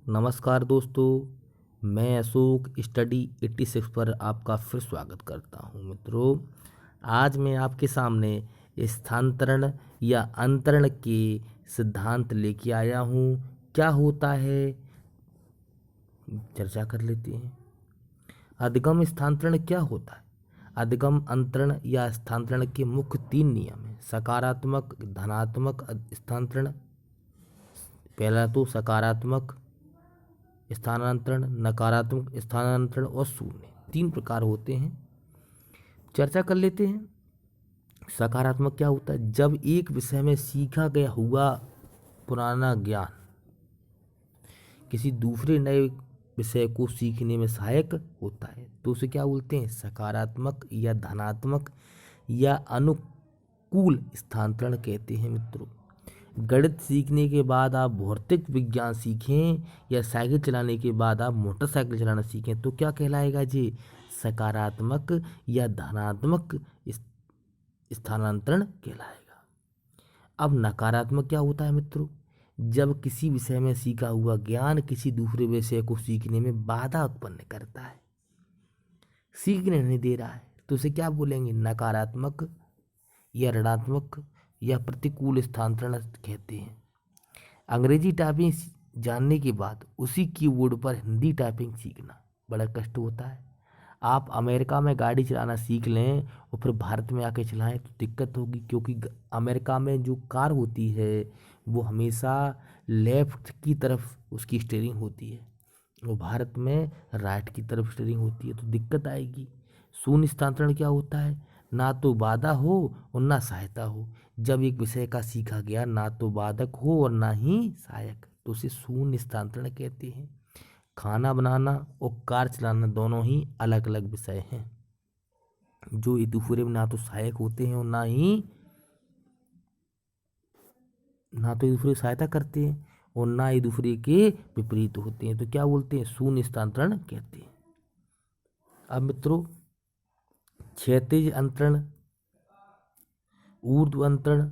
नमस्कार दोस्तों, मैं अशोक स्टडी 86 पर आपका फिर स्वागत करता हूं। मित्रों, आज मैं आपके सामने स्थानांतरण या अंतरण के सिद्धांत लेके आया हूं। क्या होता है, चर्चा कर लेते हैं। अधिगम स्थानांतरण क्या होता है? अधिगम अंतरण या स्थानांतरण के मुख्य 3 नियम हैं। सकारात्मक, धनात्मक स्थानांतरण। पहला तो सकारात्मक स्थानांतरण, नकारात्मक स्थानांतरण और शून्य, 3 प्रकार होते हैं। चर्चा कर लेते हैं। सकारात्मक क्या होता है? जब एक विषय में सीखा गया हुआ पुराना ज्ञान किसी दूसरे नए विषय को सीखने में सहायक होता है तो उसे क्या बोलते हैं? सकारात्मक या धनात्मक या अनुकूल स्थानांतरण कहते हैं। मित्रों, गणित सीखने के बाद आप भौतिक विज्ञान सीखें या साइकिल चलाने के बाद आप मोटरसाइकिल चलाना सीखें तो क्या कहलाएगा जी? सकारात्मक या धनात्मक स्थानांतरण कहलाएगा। अब नकारात्मक क्या होता है मित्रों? जब किसी विषय में सीखा हुआ ज्ञान किसी दूसरे विषय को सीखने में बाधा उत्पन्न करता है, सीखने नहीं दे रहा है, तो उसे क्या बोलेंगे? नकारात्मक या ऋणात्मक या प्रतिकूल स्थानांतरण कहते हैं। अंग्रेजी टाइपिंग जानने के बाद उसी कीबोर्ड पर हिंदी टाइपिंग सीखना बड़ा कष्ट होता है। आप अमेरिका में गाड़ी चलाना सीख लें और फिर भारत में आके चलाएं तो दिक्कत होगी, क्योंकि अमेरिका में जो कार होती है वो हमेशा लेफ्ट की तरफ उसकी स्टीयरिंग होती है और भारत में राइट की तरफ स्टीयरिंग होती है, तो दिक्कत आएगी। शून्य स्थानांतरण क्या होता है? ना तो बाधा हो और ना सहायता हो। जब एक विषय का सीखा गया ना तो बाधक हो और ना ही सहायक, तो उसे शून्य स्थानांतरण कहते हैं। खाना बनाना और कार चलाना दोनों ही अलग अलग विषय हैं, जो एक दूसरे में ना तो सहायक होते हैं और ना तो एक दूसरे की सहायता करते हैं और ना एक दूसरे के विपरीत होते हैं, तो क्या बोलते हैं? शून्य स्थानांतरण कहते हैं। अब मित्रों, क्षैतिज अंतरण, ऊर्ध्व अंतरण,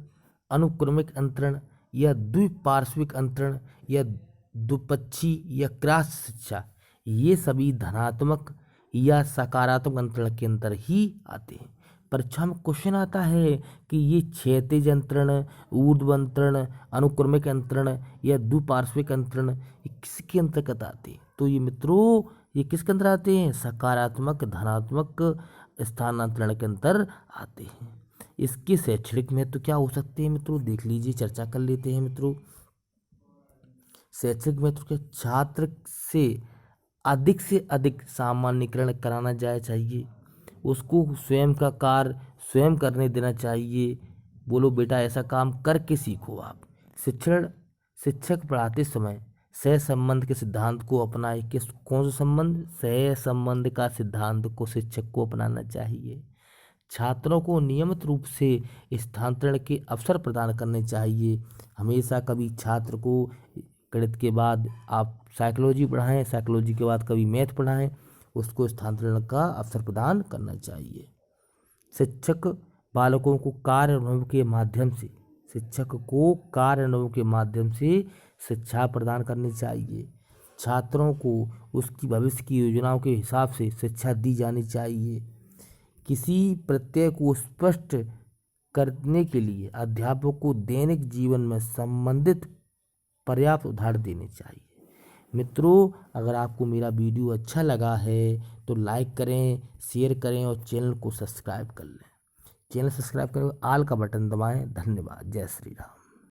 अनुक्रमिक अंतरण या द्विपार्श्विक अंतरण या द्विपक्षी या क्रॉस शिक्षा, ये सभी धनात्मक या सकारात्मक अंतरण के अंदर ही आते हैं। परीक्षा में क्वेश्चन आता है कि ये क्षैतिज अंतरण, ऊर्ध्व अंतरण, अनुक्रमिक अंतरण या द्विपार्श्विक अंतरण ये किसके अंतर्गत आते हैं? तो ये मित्रों, ये किसके अंदर आते हैं? सकारात्मक धनात्मक स्थानांतरण के अंदर आते हैं। इसके शैक्षणिक महत्व क्या हो सकते हैं मित्रों? देख लीजिए, चर्चा कर लेते हैं मित्रों। शैक्षणिक महत्व के छात्र से अधिक सामान्यीकरण कराना जाए चाहिए, उसको स्वयं का कार्य स्वयं करने देना चाहिए। बोलो बेटा ऐसा काम करके सीखो आप। शिक्षक पढ़ाते समय सहसंबंध के सिद्धांत को अपनाए। कौन सा संबंध? सहसंबंध का सिद्धांत को शिक्षक को अपनाना चाहिए। छात्रों को नियमित रूप से स्थानांतरण के अवसर प्रदान करने चाहिए। हमेशा कभी छात्र को गणित के बाद आप साइकोलॉजी पढ़ाएं, साइकोलॉजी के बाद कभी मैथ पढ़ाएं, उसको स्थानांतरण का अवसर प्रदान करना चाहिए। शिक्षक बालकों को कार्य अनुभव के माध्यम से शिक्षा प्रदान करनी चाहिए। छात्रों को उसकी भविष्य की योजनाओं के हिसाब से शिक्षा दी जानी चाहिए। किसी प्रत्यय को स्पष्ट करने के लिए अध्यापक को दैनिक जीवन में संबंधित पर्याप्त उदाहरण देने चाहिए। मित्रों, अगर आपको मेरा वीडियो अच्छा लगा है तो लाइक करें, शेयर करें और चैनल को सब्सक्राइब कर लें। चैनल सब्सक्राइब करें, आल का बटन दबाएं। धन्यवाद। जय श्री राम।